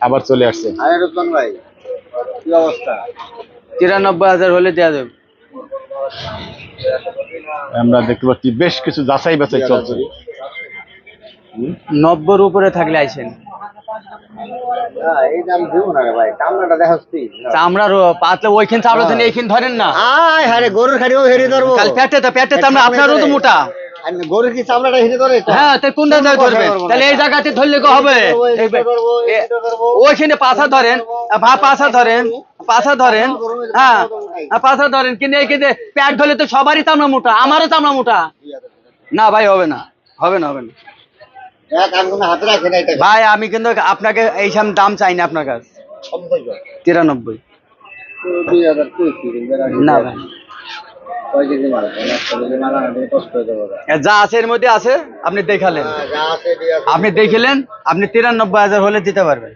আবার চলে আসছে। রুস্তম ভাই কি অবস্থা? 93,000 হলে দেওয়া যাবে। আমরা দেখতে পাচ্ছি বেশ কিছু যাচাই বাছাই চলছে। 90-র উপরে থাকলে আইছেন। এই দাম দিব না রে ভাই, চামড়াটা দেখাচ্ছি। চামড়ার পাতলে ওইখান চামড়া ধরেন, এইখান ধরেন না। আয় হারে গরুর খাড়িও হেরে ধরবো। কাল পেটে চামড়া আপনারও তো মোটা। গরুর কি চামড়াটা হেরে ধরে? হ্যাঁ, তাই কোনটা ধরবে? তাহলে এই জায়গাতে ধরলে কি হবে? ওইখানে পাছা ধরেন, পাছা ধরেন, পাছা ধরেন। হ্যাঁ, পাছা ধরেন, কিন্তু এইখানে পেট ধরলে তো সবারই চামড়া মোটা, আমারও চামড়া মোটা। না ভাই, হবে না, হবে না, হবে না হাতে রাখে না এটা ভাই। আমি কিন্তু আপনাকে এই সাম দাম চাই না আপনার কাছে। 93। 2000 না ভাই, কয় কেজি মাল? একটা কেজি মাল আনতে কষ্ট হয়ে যাবে। যা আছে এর মধ্যে আছে, আপনি দেখালেন, যা আছে আপনি দেখিলেন, আপনি 93,000 হলে দিতে পারবেন।